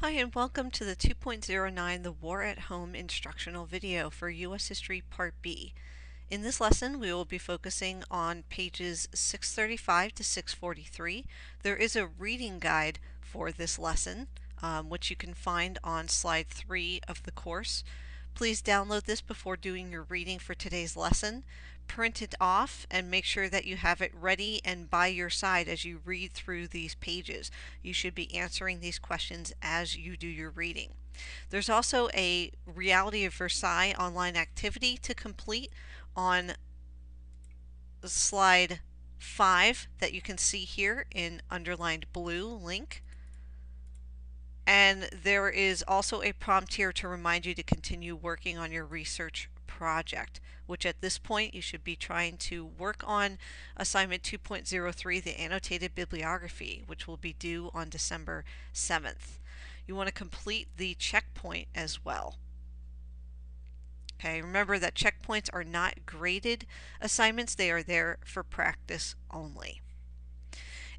Hi and welcome to the 2.09 The War at Home instructional video for U.S. History Part B. In this lesson we will be focusing on pages 635 to 643. There is a reading guide for this lesson which you can find on slide 3 of the course. Please download this before doing your reading for today's lesson. Print it off and make sure that you have it ready and by your side as you read through these pages. You should be answering these questions as you do your reading. There's also a Reality of Versailles online activity to complete on slide 5 that you can see here in underlined blue link. And there is also a prompt here to remind you to continue working on your research project, which at this point you should be trying to work on assignment 2.03, the annotated bibliography, which will be due on December 7th. You want to complete the checkpoint as well. Okay, remember that checkpoints are not graded assignments, they are there for practice only.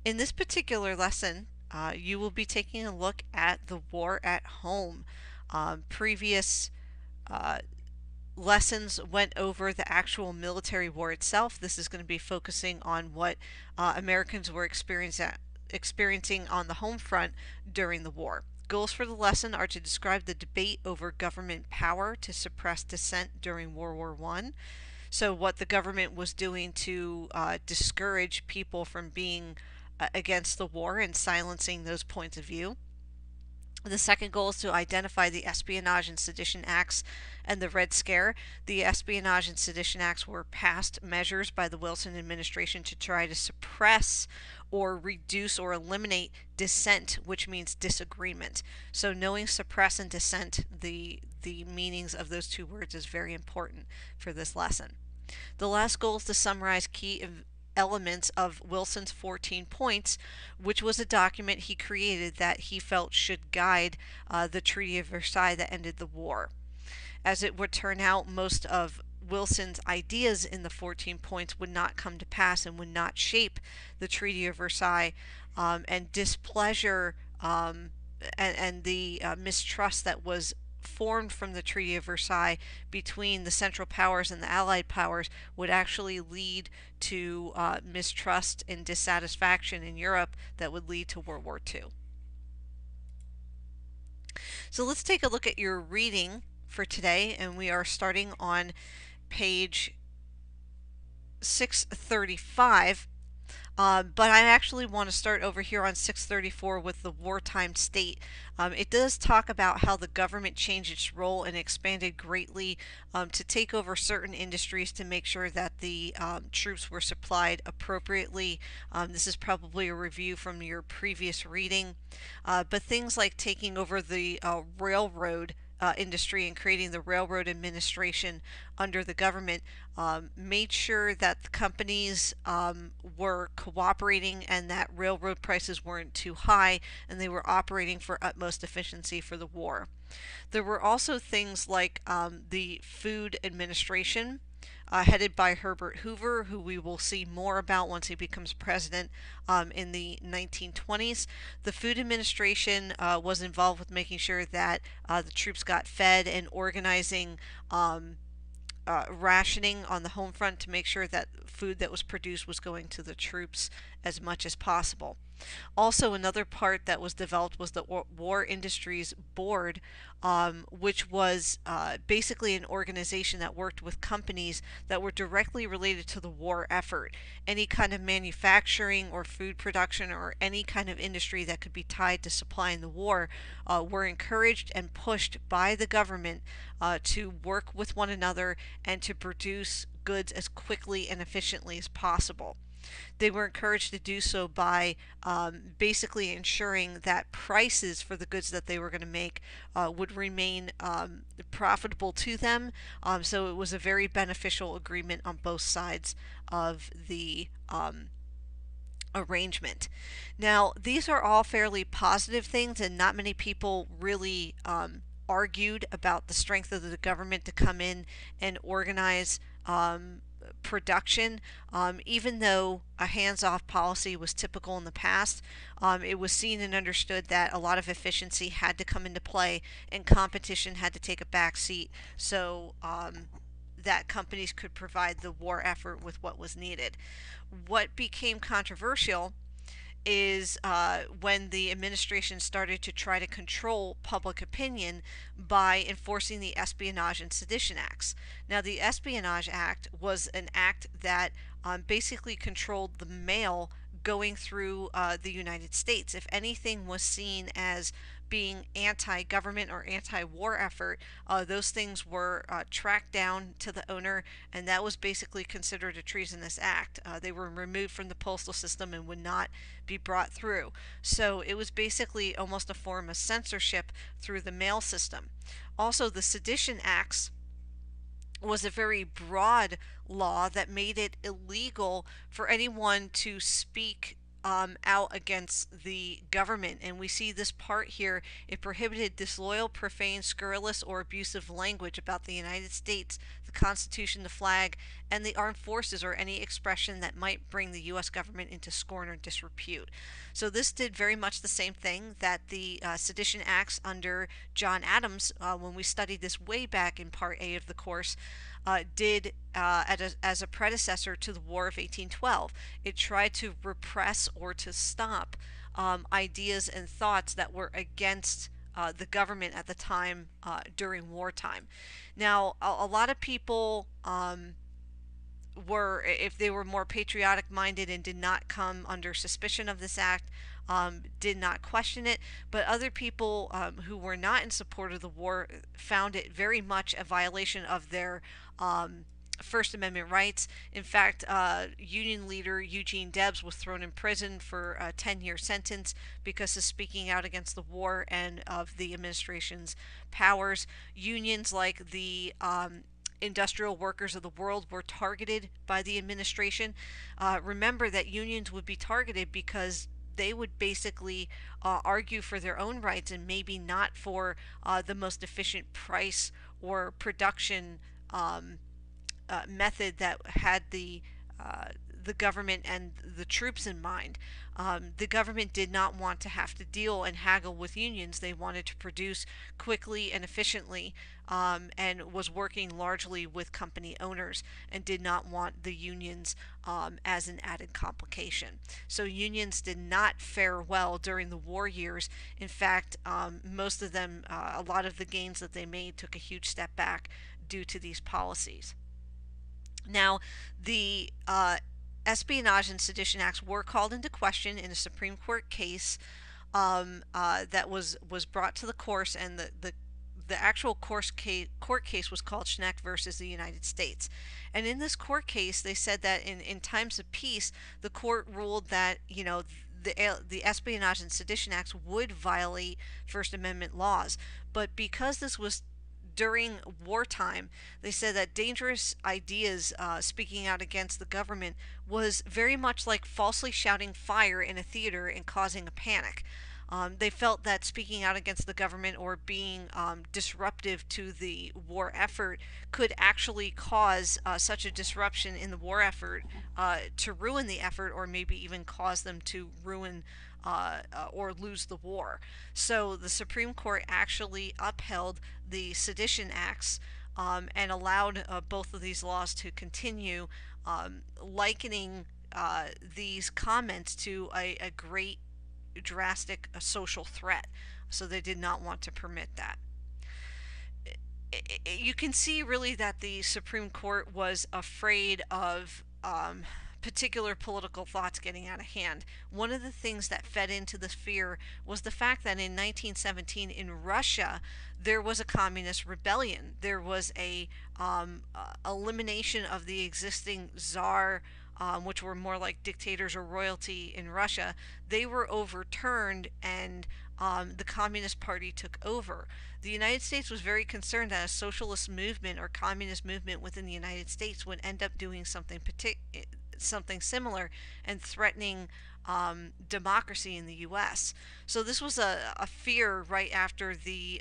In this particular lesson, you will be taking a look at the war at home. Previous lessons went over the actual military war itself. This is going to be focusing on what Americans were experiencing on the home front during the war. Goals for the lesson are to describe the debate over government power to suppress dissent during World War I. So what the government was doing to discourage people from being against the war and silencing those points of view. The second goal is to identify the Espionage and Sedition Acts and the Red Scare. The Espionage and Sedition Acts were passed measures by the Wilson administration to try to suppress or reduce or eliminate dissent, which means disagreement. So knowing suppress and dissent, the meanings of those two words is very important for this lesson. The last goal is to summarize key elements of Wilson's 14 points, which was a document he created that he felt should guide the Treaty of Versailles that ended the war. As it would turn out, most of Wilson's ideas in the 14 points would not come to pass and would not shape the Treaty of Versailles, and displeasure and the mistrust that was formed from the Treaty of Versailles between the Central Powers and the Allied Powers would actually lead to mistrust and dissatisfaction in Europe that would lead to World War II. So let's take a look at your reading for today, and we are starting on page 635. But I actually want to start over here on 634 with the wartime state. It does talk about how the government changed its role and expanded greatly to take over certain industries to make sure that the troops were supplied appropriately. This is probably a review from your previous reading. But things like taking over the railroad industry and creating the railroad administration under the government made sure that the companies were cooperating and that railroad prices weren't too high and they were operating for utmost efficiency for the war. There were also things like the Food Administration, headed by Herbert Hoover, who we will see more about once he becomes president in the 1920s. The Food Administration was involved with making sure that the troops got fed and organizing rationing on the home front to make sure that food that was produced was going to the troops as much as possible. Also, another part that was developed was the War Industries Board, which was basically an organization that worked with companies that were directly related to the war effort. Any kind of manufacturing or food production or any kind of industry that could be tied to supplying the war were encouraged and pushed by the government to work with one another and to produce goods as quickly and efficiently as possible. They were encouraged to do so by basically ensuring that prices for the goods that they were going to make would remain profitable to them. So it was a very beneficial agreement on both sides of the arrangement. Now, these are all fairly positive things, and not many people really argued about the strength of the government to come in and organize production. Even though a hands-off policy was typical in the past, it was seen and understood that a lot of efficiency had to come into play and competition had to take a back seat so that companies could provide the war effort with what was needed. What became controversial is when the administration started to try to control public opinion by enforcing the Espionage and Sedition Acts. Now, the Espionage Act was an act that basically controlled the mail going through the United States. If anything was seen as being anti-government or anti-war effort, those things were tracked down to the owner, and that was basically considered a treasonous act. They were removed from the postal system and would not be brought through. So it was basically almost a form of censorship through the mail system. Also, the Sedition Acts was a very broad law that made it illegal for anyone to speak out against the government. And we see this part here. It prohibited disloyal, profane, scurrilous, or abusive language about the United States, the Constitution, the flag, and the armed forces, or any expression that might bring the U.S. government into scorn or disrepute. So this did very much the same thing that the Sedition Acts under John Adams, when we studied this way back in Part A of the course, did as a predecessor to the War of 1812. It tried to repress or to stop ideas and thoughts that were against the government at the time during wartime. Now, a lot of people were, if they were more patriotic minded and did not come under suspicion of this act, did not question it, but other people who were not in support of the war found it very much a violation of their First Amendment rights. In fact, Union leader Eugene Debs was thrown in prison for a 10-year sentence because of speaking out against the war and of the administration's powers. Unions like the industrial workers of the world were targeted by the administration. Remember that unions would be targeted because they would basically argue for their own rights and maybe not for the most efficient price or production method that had the government and the troops in mind. The government did not want to have to deal and haggle with unions. They wanted to produce quickly and efficiently, and was working largely with company owners and did not want the unions as an added complication. So unions did not fare well during the war years. In fact, most of them, a lot of the gains that they made took a huge step back due to these policies. Now, the Espionage and Sedition Acts were called into question in a Supreme Court case that was brought to the course, and the actual court case was called Schneck versus the United States. And in this court case, they said that in times of peace, the court ruled that, you know, the Espionage and Sedition Acts would violate First Amendment laws. But because this was during wartime, they said that dangerous ideas, speaking out against the government, was very much like falsely shouting fire in a theater and causing a panic. They felt that speaking out against the government or being disruptive to the war effort could actually cause such a disruption in the war effort to ruin the effort, or maybe even cause them to ruin or lose the war. So the Supreme Court actually upheld the Sedition Acts and allowed both of these laws to continue, likening these comments to a great drastic social threat. So they did not want to permit that. You can see really that the Supreme Court was afraid of particular political thoughts getting out of hand. One of the things that fed into this fear was the fact that in 1917 in Russia there was a communist rebellion. There was a elimination of the existing czar, which were more like dictators or royalty in Russia. They were overturned, and the Communist Party took over. The United States was very concerned that a socialist movement or communist movement within the United States would end up doing something similar and threatening democracy in the U.S. So this was a fear right after the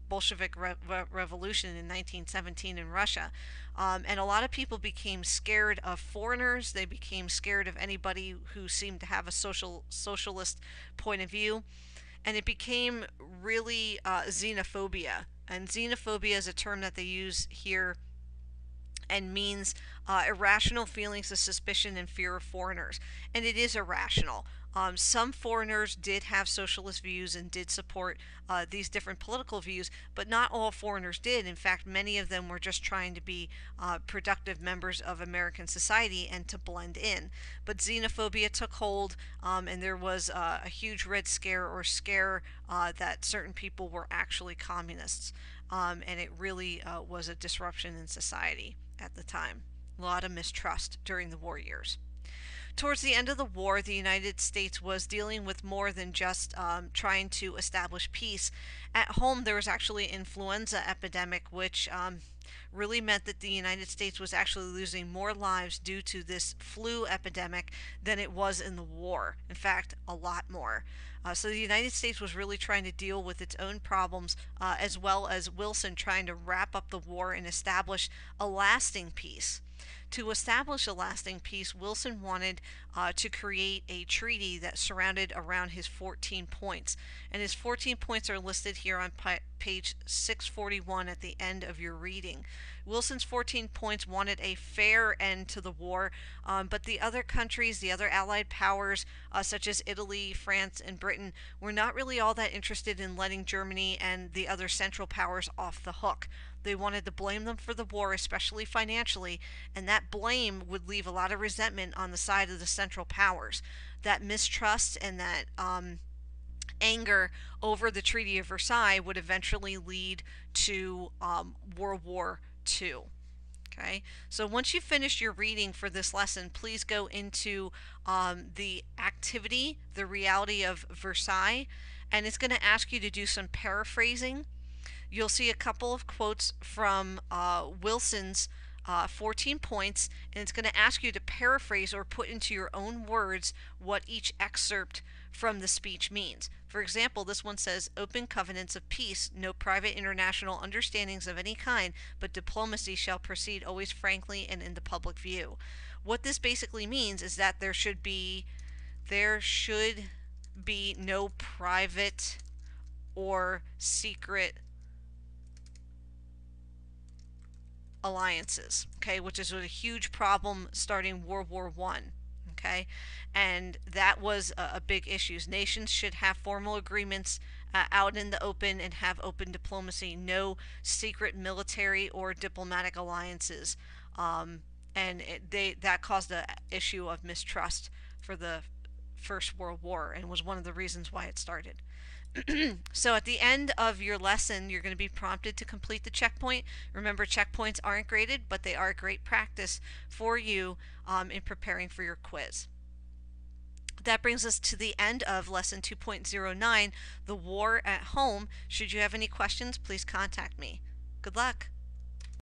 Bolshevik Revolution in 1917 in Russia. And a lot of people became scared of foreigners. They became scared of anybody who seemed to have a socialist point of view. And it became really xenophobia. And xenophobia is a term that they use here and means irrational feelings of suspicion and fear of foreigners. And it is irrational. Some foreigners did have socialist views and did support these different political views, but not all foreigners did. In fact, many of them were just trying to be productive members of American society and to blend in. But xenophobia took hold, and there was a huge Red Scare or scare that certain people were actually communists. And it really was a disruption in society at the time. A lot of mistrust during the war years. Towards the end of the war, the United States was dealing with more than just trying to establish peace. At home, there was actually an influenza epidemic, which really meant that the United States was actually losing more lives due to this flu epidemic than it was in the war. In fact, a lot more. So the United States was really trying to deal with its own problems, as well as Wilson trying to wrap up the war and establish a lasting peace. To establish a lasting peace, Wilson wanted to create a treaty that surrounded around his 14 points. And his 14 points are listed here on page 641 at the end of your reading. Wilson's 14 points wanted a fair end to the war, but the other countries, the other Allied powers, such as Italy, France, and Britain, were not really all that interested in letting Germany and the other Central powers off the hook. They wanted to blame them for the war, especially financially, and that blame would leave a lot of resentment on the side of the Central powers. That mistrust and that anger over the Treaty of Versailles would eventually lead to World War II. Okay, so once you finish your reading for this lesson, please go into the activity, the reality of Versailles, and it's going to ask you to do some paraphrasing. You'll see a couple of quotes from Wilson's 14 points, and it's going to ask you to paraphrase or put into your own words what each excerpt from the speech means. For example, this one says, "Open covenants of peace, no private international understandings of any kind, but diplomacy shall proceed always frankly and in the public view." What this basically means is that there should be no private or secret alliances, okay, which is a huge problem starting World War I, okay, and that was a big issue. Nations should have formal agreements out in the open and have open diplomacy, no secret military or diplomatic alliances, and that caused an issue of mistrust for the First World War and was one of the reasons why it started. So at the end of your lesson, you're going to be prompted to complete the checkpoint. Remember, checkpoints aren't graded, but they are great practice for you in preparing for your quiz. That brings us to the end of lesson 2.09, the war at home. Should you have any questions, please contact me. Good luck.